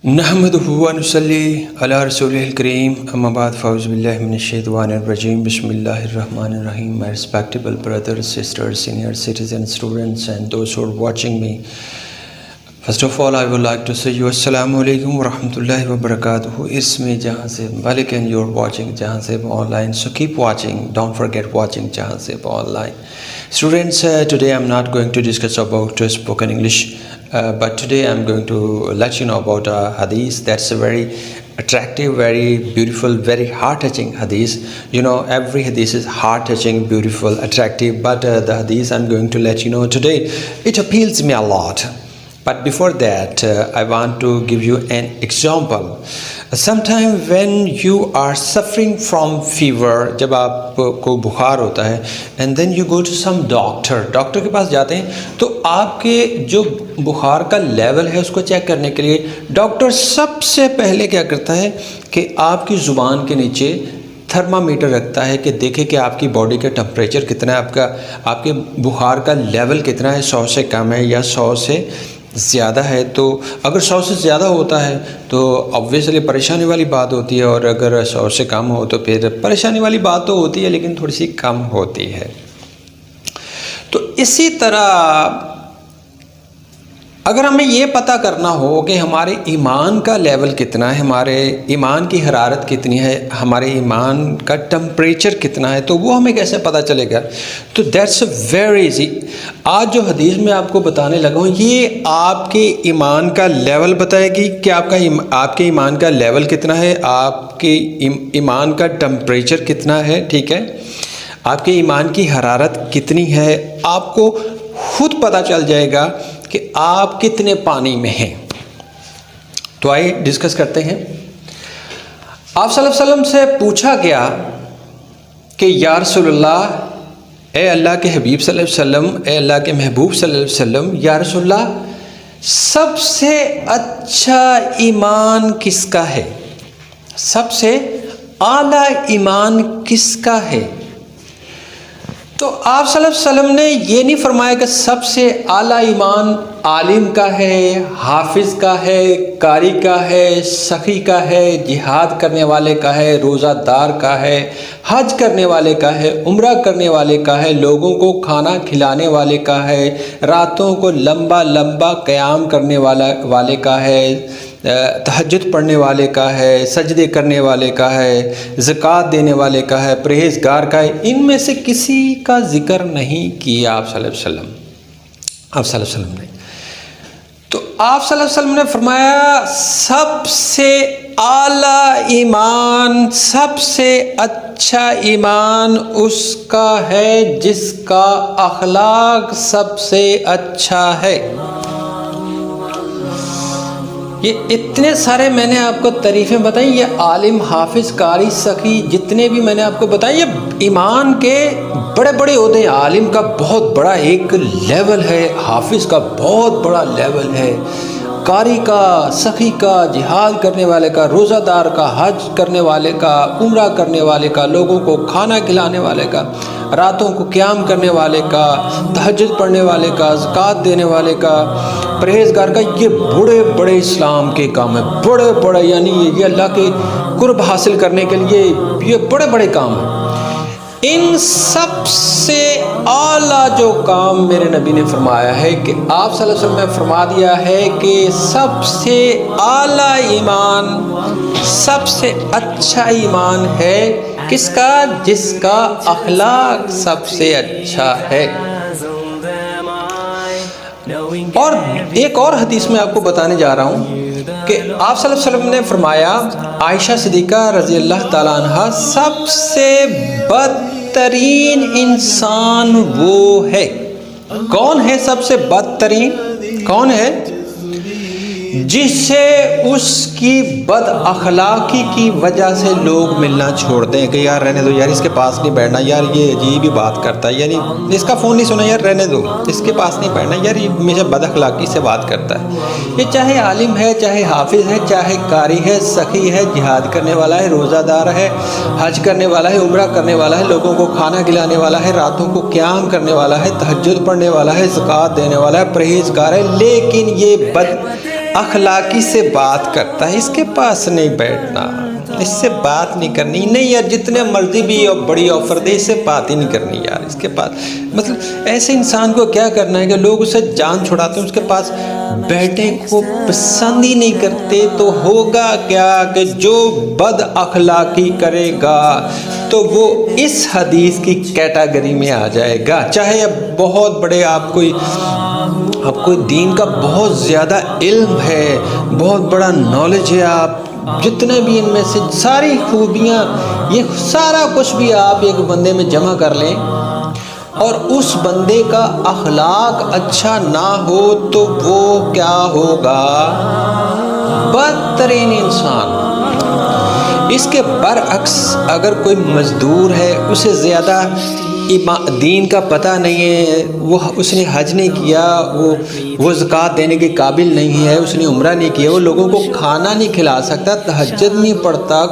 نحمدہ و نصلی علی رسولہ الکریم اما بعد فاعوذ باللہ من الشیطان الرجیم بسم اللہ الرحمن الرحیم. My respectable brothers, sisters, senior citizens, students and those who are watching me, first of all I would like to say you assalamu alaikum wa rahmatullahi wa barakatuh. It's me Jahan Saib Malik and you're watching Jahan Saib online, so keep watching, don't forget watching Jahan Saib online. Students, today I'm not going to discuss about spoken English, but today I'm going to let you know about a hadith that's a very attractive, very beautiful, very heart-touching hadith. You know, every hadith is heart-touching, beautiful, attractive, but the hadith I'm going to let you know today, it appeals me a lot. But before that, I want to give you an example. Sometime when you are suffering from fever, جب آپ کو بخار ہوتا ہے and then you go to some doctor کے پاس جاتے ہیں تو آپ کے جو بخار کا لیول ہے اس کو چیک کرنے کے لیے ڈاکٹر سب سے پہلے کیا کرتا ہے کہ آپ کی زبان کے نیچے تھرمامیٹر رکھتا ہے کہ دیکھے کہ آپ کی باڈی کا ٹمپریچر کتنا ہے, آپ کے بخار کا لیول کتنا ہے, 100 سے کم ہے یا 100 سے زیادہ ہے. تو اگر 100 سے زیادہ ہوتا ہے تو obviously پریشانی والی بات ہوتی ہے, اور اگر 100 سے کم ہو تو پھر پریشانی والی بات تو ہوتی ہے لیکن تھوڑی سی کم ہوتی ہے. تو اسی طرح اگر ہمیں یہ پتہ کرنا ہو کہ ہمارے ایمان کا لیول کتنا ہے, ہمارے ایمان کی حرارت کتنی ہے, ہمارے ایمان کا ٹمپریچر کتنا ہے, تو وہ ہمیں کیسے پتہ چلے گا؟ تو دیٹس ویری ایزی. آج جو حدیث میں آپ کو بتانے لگا ہوں یہ آپ کے ایمان کا لیول بتائے گی کہ آپ کے ایمان کا لیول کتنا ہے, آپ کے ایمان کا ٹمپریچر کتنا ہے, ٹھیک ہے, آپ کے ایمان کی حرارت کتنی ہے. آپ کو خود پتہ چل جائے گا کہ آپ کتنے پانی میں ہیں. تو آئیے ڈسکس کرتے ہیں. آپ صلی اللہ علیہ وسلم سے پوچھا گیا کہ یا رسول اللہ, اے اللہ کے حبیب صلی اللہ علیہ وسلم, اے اللہ کے محبوب صلی اللہ علیہ وسلم, یا رسول اللہ سب سے اچھا ایمان کس کا ہے, سب سے اعلیٰ ایمان کس کا ہے؟ تو آپ صلی اللہ علیہ وسلم نے یہ نہیں فرمایا کہ سب سے اعلیٰ ایمان عالم کا ہے, حافظ کا ہے, قاری کا ہے, سخی کا ہے, جہاد کرنے والے کا ہے, روزہ دار کا ہے, حج کرنے والے کا ہے, عمرہ کرنے والے کا ہے, لوگوں کو کھانا کھلانے والے کا ہے, راتوں کو لمبا لمبا قیام کرنے والے کا ہے, تہجد پڑھنے والے کا ہے, سجدے کرنے والے کا ہے, زکوٰۃ دینے والے کا ہے, پرہیزگار کا ہے. ان میں سے کسی کا ذکر نہیں کیا آپ صلی اللہ علیہ وسلم, آپ صلی اللہ علیہ وسلم نے. تو آپ صلی اللہ علیہ وسلم نے فرمایا سب سے اعلیٰ ایمان, سب سے اچھا ایمان اس کا ہے جس کا اخلاق سب سے اچھا ہے. یہ اتنے سارے میں نے آپ کو تعریفیں بتائیں, یہ عالم, حافظ, قاری, سخی, جتنے بھی میں نے آپ کو بتائیں یہ ایمان کے بڑے بڑے عہدے ہیں. عالم کا بہت بڑا ایک لیول ہے, حافظ کا بہت بڑا لیول ہے, قاری کا, سخی کا, جہاد کرنے والے کا, روزہ دار کا, حج کرنے والے کا, عمرہ کرنے والے کا, لوگوں کو کھانا کھلانے والے کا, راتوں کو قیام کرنے والے کا, تہجد پڑھنے والے کا, زکوٰۃ دینے والے کا, پرہیزگار کا. یہ بڑے بڑے اسلام کے کام ہیں, بڑے بڑے, یعنی یہ اللہ کے قرب حاصل کرنے کے لیے یہ بڑے بڑے کام ہیں. ان سب سے اعلیٰ جو کام میرے نبی نے فرمایا ہے کہ آپ صلی اللہ علیہ وسلم نے فرما دیا ہے کہ سب سے اعلیٰ ایمان, سب سے اچھا ایمان ہے کس کا, جس کا اخلاق سب سے اچھا ہے. اور ایک اور حدیث میں آپ کو بتانے جا رہا ہوں کہ آپ صلی اللہ علیہ وسلم نے فرمایا عائشہ صدیقہ رضی اللہ تعالیٰ عنہ سب سے بدترین انسان وہ ہے. کون ہے سب سے بدترین؟ کون ہے؟ جسے اس کی بد اخلاقی کی وجہ سے لوگ ملنا چھوڑ دیں کہ یار رہنے دو, یار اس کے پاس نہیں بیٹھنا, یار یہ عجیب ہی بات کرتا ہے, یعنی اس کا فون نہیں سنا, یار رہنے دو, اس کے پاس نہیں بیٹھنا, یار یہ ہمیشہ بد اخلاقی سے بات کرتا ہے. یہ چاہے عالم ہے, چاہے حافظ ہے, چاہے قاری ہے, سخی ہے, جہاد کرنے والا ہے, روزہ دار ہے, حج کرنے والا ہے, عمرہ کرنے والا ہے, لوگوں کو کھانا کھلانے والا ہے, راتوں کو قیام کرنے والا ہے, تہجد پڑھنے والا ہے, زکوٰۃ دینے والا ہے, پرہیزگار ہے, لیکن یہ اخلاقی سے بات کرتا ہے اس کے پاس نہیں بیٹھنا، اس سے بات نہیں کرنی، نہیں یار جتنے مرضی بھی بڑی آفر دے اس سے بات ہی نہیں کرنی یار، اس کے پاس مطلب ایسے انسان کو کیا کرنا ہے کہ لوگ اسے جان چھڑاتے ہیں، اس کے پاس بیٹھنے کو پسند ہی نہیں کرتے، تو ہوگا کیا کہ جو بد اخلاقی کرے گا تو وہ اس حدیث کی کیٹیگری میں آ جائے گا، چاہے اب بہت بڑے آپ کو دین کا بہت زیادہ علم ہے، بہت بڑا نالج ہے، آپ جتنے بھی ان میں سے ساری خوبیاں یہ سارا کچھ بھی آپ ایک بندے میں جمع کر لیں اور اس بندے کا اخلاق اچھا نہ ہو تو وہ کیا ہوگا؟ بدترین انسان۔ اس کے برعکس اگر کوئی مزدور ہے، اسے زیادہ دین کا پتہ نہیں ہے، اس نے حج نہیں کیا، وہ زکوٰۃ دینے کے قابل نہیں ہے، اس نے عمرہ نہیں کیا، وہ لوگوں کو کھانا نہیں کھلا سکتا، تہجد نہیں پڑھتا،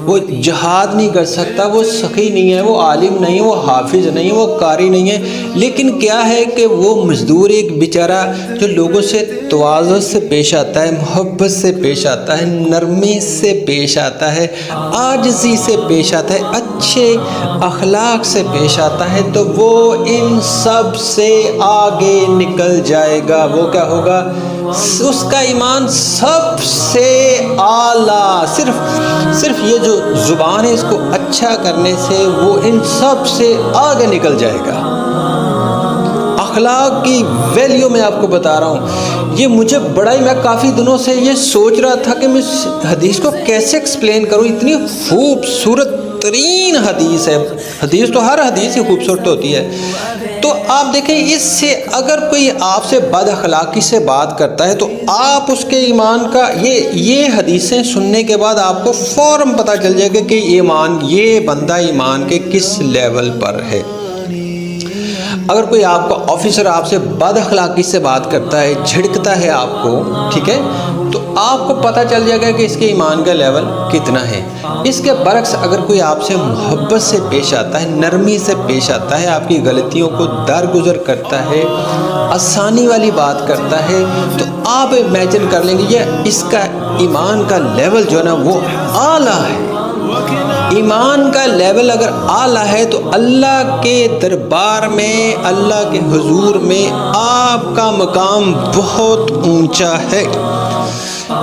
وہ جہاد نہیں کر سکتا، وہ سخی نہیں ہے، وہ عالم نہیں ہے، وہ حافظ نہیں ہے، وہ قاری نہیں ہے، لیکن کیا ہے کہ وہ مزدور ایک بیچارہ جو لوگوں سے تواضع سے پیش آتا ہے، محبت سے پیش آتا ہے، نرمی سے پیش آتا ہے، عاجزی سے پیش آتا ہے، اچھے اخلاق سے پیش آتا ہے، تو وہ ان سب سے آگے نکل جائے گا۔ وہ کیا ہوگا؟ اس کا ایمان سب سے اعلیٰ، صرف یہ جو زبان ہے اس کو اچھا کرنے سے وہ ان سب سے آگے نکل جائے گا۔ اخلاق کی ویلیو میں آپ کو بتا رہا ہوں، یہ مجھے میں کافی دنوں سے یہ سوچ رہا تھا کہ میں اس حدیث کو کیسے ایکسپلین کروں، اتنی خوبصورت ترین حدیث ہے، حدیث تو ہر حدیث ہی خوبصورت ہوتی ہے، تو آپ دیکھیں اس سے اگر کوئی آپ سے بد اخلاقی سے بات کرتا ہے تو آپ اس کے ایمان کا یہ حدیثیں سننے کے بعد آپ کو فوراً پتہ چل جائے گا کہ یہ بندہ ایمان کے کس لیول پر ہے۔ اگر کوئی آپ کا آفیسر آپ سے بد اخلاقی سے بات کرتا ہے، جھڑکتا ہے آپ کو، ٹھیک ہے، تو آپ کو پتہ چل جائے گا کہ اس کے ایمان کا لیول کتنا ہے۔ اس کے برعکس اگر کوئی آپ سے محبت سے پیش آتا ہے، نرمی سے پیش آتا ہے، آپ کی غلطیوں کو درگزر کرتا ہے، آسانی والی بات کرتا ہے، تو آپ امیجن کر لیں گے یہ اس کا ایمان کا لیول جو ہے نا وہ اعلیٰ ہے۔ ایمان کا لیول اگر اعلیٰ ہے تو اللہ کے دربار میں، اللہ کے حضور میں آپ کا مقام بہت اونچا ہے،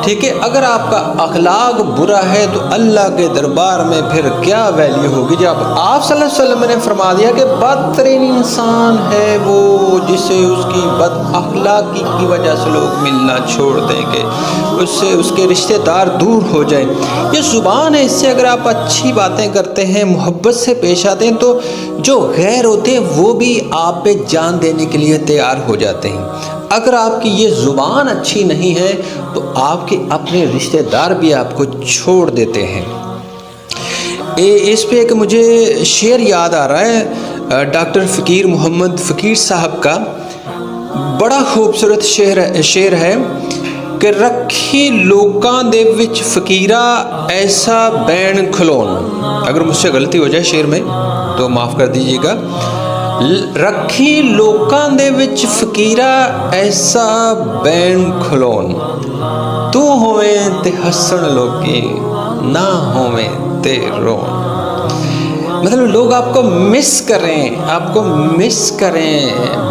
ٹھیک ہے۔ اگر آپ کا اخلاق برا ہے تو اللہ کے دربار میں پھر کیا ویلیو ہوگی؟ جب آپ صلی اللہ علیہ وسلم نے فرما دیا کہ بدترین انسان ہے وہ جسے اس کی بد اخلاقی کی وجہ سے لوگ ملنا چھوڑ دیں گے، اس کے رشتہ دار دور ہو جائیں۔ یہ زبان ہے، اس سے اگر آپ اچھی باتیں کرتے ہیں، محبت سے پیش آتے ہیں تو جو غیر ہوتے ہیں وہ بھی آپ پہ جان دینے کے لیے تیار ہو جاتے ہیں۔ اگر آپ کی یہ زبان اچھی نہیں ہے تو آپ کے اپنے رشتہ دار بھی آپ کو چھوڑ دیتے ہیں۔ اس پہ ایک مجھے شعر یاد آ رہا ہے ڈاکٹر فقیر محمد فقیر صاحب کا، بڑا خوبصورت شعر ہے کہ رکھی لوکاں دے وچ فقیرا ایسا بین کھلون، اگر مجھ سے غلطی ہو جائے شعر میں تو معاف کر دیجیے گا۔ رکھی لوکاں دے وچ فقیرا ایسا بین کھلون، تو ہوویں تے ہسن لوکی نہ ہوویں تے رون۔ مطلب لوگ آپ کو مس کریں،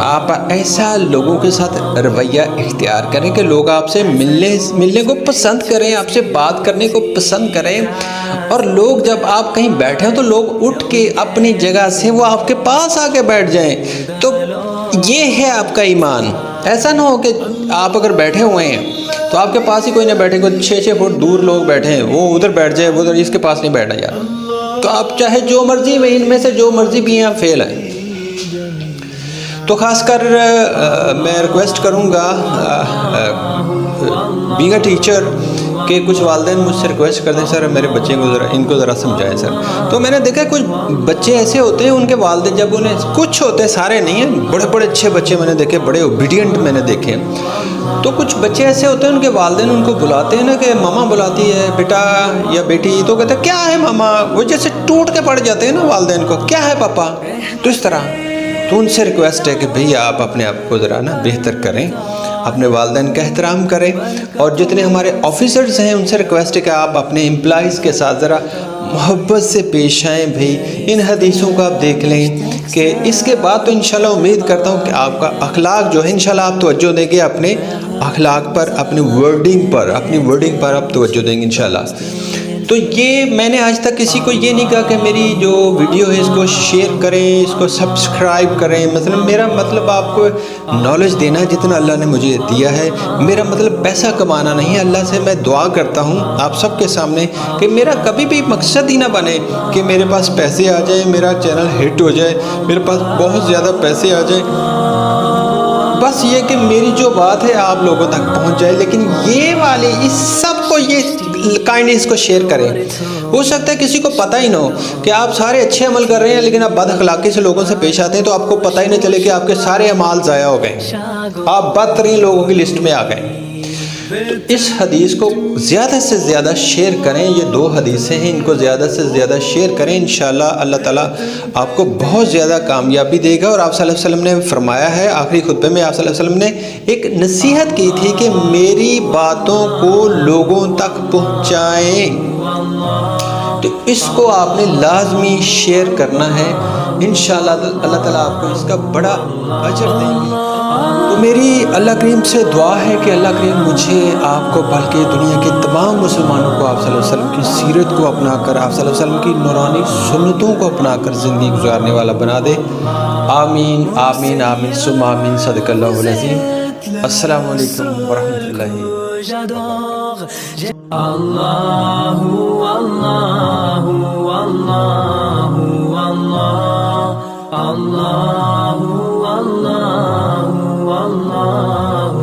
آپ ایسا لوگوں کے ساتھ رویہ اختیار کریں کہ لوگ آپ سے ملنے کو پسند کریں، آپ سے بات کرنے کو پسند کریں، اور لوگ جب آپ کہیں بیٹھے ہوں تو لوگ اٹھ کے اپنی جگہ سے وہ آپ کے پاس آ کے بیٹھ جائیں، تو یہ ہے آپ کا ایمان۔ ایسا نہ ہو کہ آپ اگر بیٹھے ہوئے ہیں تو آپ کے پاس ہی کوئی نہ بیٹھے، کوئی 6 فٹ دور لوگ بیٹھے ہیں، وہ ادھر بیٹھ جائے، وہ ادھر، اس کے پاس نہیں بیٹھنا یار، تو آپ چاہے جو مرضی میں ان میں سے جو مرضی بھی ہیں آپ فیل ہیں۔ تو خاص کر میں ریکویسٹ کروں گا بینگ اے ٹیچر کہ کچھ والدین مجھ سے ریکویسٹ کرتے ہیں سر میرے بچے کو ان کو ذرا سمجھائیں سر، تو میں نے دیکھا کچھ بچے ایسے ہوتے ہیں ان کے والدین جب انہیں، کچھ ہوتے ہیں سارے نہیں ہیں، بڑے بڑے اچھے بچے میں نے دیکھے، بڑے اوبیڈینٹ میں نے دیکھے، تو کچھ بچے ایسے ہوتے ہیں ان کے والدین ان کو بلاتے ہیں نا کہ ماما بلاتی ہے بیٹا یا بیٹی، تو کہتے ہیں کیا ہے ماما، وہ جیسے ٹوٹ کے پڑ جاتے ہیں نا والدین کو، کیا ہے پاپا، تو اس طرح تو ان سے ریکویسٹ ہے کہ بھئی آپ اپنے آپ کو ذرا نا بہتر کریں، اپنے والدین کا احترام کریں، اور جتنے ہمارے آفیسرز ہیں ان سے ریکویسٹ ہے کہ آپ اپنے امپلائیز کے ساتھ ذرا محبت سے پیش آئیں بھائی۔ ان حدیثوں کو آپ دیکھ لیں کہ اس کے بعد تو انشاءاللہ امید کرتا ہوں کہ آپ کا اخلاق جو ہے انشاءاللہ آپ توجہ دیں گے اپنے اخلاق پر، اپنی ورڈنگ پر آپ توجہ دیں گے انشاءاللہ۔ تو یہ میں نے آج تک کسی کو یہ نہیں کہا کہ میری جو ویڈیو ہے اس کو شیئر کریں، اس کو سبسکرائب کریں، مثلا میرا مطلب آپ کو نالج دینا جتنا اللہ نے مجھے دیا ہے، میرا مطلب پیسہ کمانا نہیں ہے۔ اللہ سے میں دعا کرتا ہوں آپ سب کے سامنے کہ میرا کبھی بھی مقصد ہی نہ بنے کہ میرے پاس پیسے آ جائیں، میرا چینل ہٹ ہو جائے، میرے پاس بہت زیادہ پیسے آ جائیں، بس یہ کہ میری جو بات ہے آپ لوگوں تک پہنچ جائے۔ لیکن یہ والے اس سب کو یہ کائنڈنس کو شیئر کریں۔ ہو سکتا ہے کسی کو پتہ ہی نہ ہو کہ آپ سارے اچھے عمل کر رہے ہیں لیکن آپ بد اخلاقی سے لوگوں سے پیش آتے ہیں، تو آپ کو پتہ ہی نہ چلے کہ آپ کے سارے اعمال ضائع ہو گئے، آپ بدترین لوگوں کی لسٹ میں آ گئے۔ تو اس حدیث کو زیادہ سے زیادہ شیئر کریں، یہ 2 حدیثیں ہیں، ان کو زیادہ سے زیادہ شیئر کریں، انشاءاللہ اللہ تعالیٰ آپ کو بہت زیادہ کامیابی دے گا۔ اور آپ صلی اللہ علیہ وسلم نے فرمایا ہے، آخری خطبے میں آپ صلی اللہ علیہ وسلم نے ایک نصیحت کی تھی کہ میری باتوں کو لوگوں تک پہنچائیں، تو اس کو آپ نے لازمی شیئر کرنا ہے، انشاءاللہ اللہ تعالیٰ آپ کو اس کا بڑا اجر دیں گے۔ تو میری اللہ کریم سے دعا ہے کہ اللہ کریم مجھے، آپ کو، بلکہ دنیا کے تمام مسلمانوں کو آپ صلی اللہ علیہ وسلم کی سیرت کو اپنا کر، آپ صلی اللہ علیہ وسلم کی نورانی سنتوں کو اپنا کر زندگی گزارنے والا بنا دے۔ آمین آمین آمین ثم آمین، صدق اللہ العظیم۔ السلام علیکم ورحمۃ اللہ وبرکاتہ۔ اللہ اللہ اللہ اللہ اللہ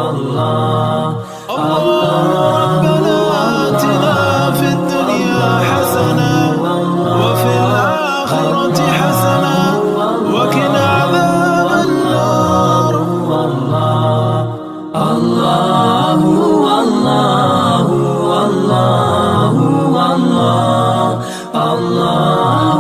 اللہ ربنا آتنا في الدنيا حسنة وفي الآخرة حسنة وقنا عذاب النار۔ اللہ اللہ اللہ اللہ اللہ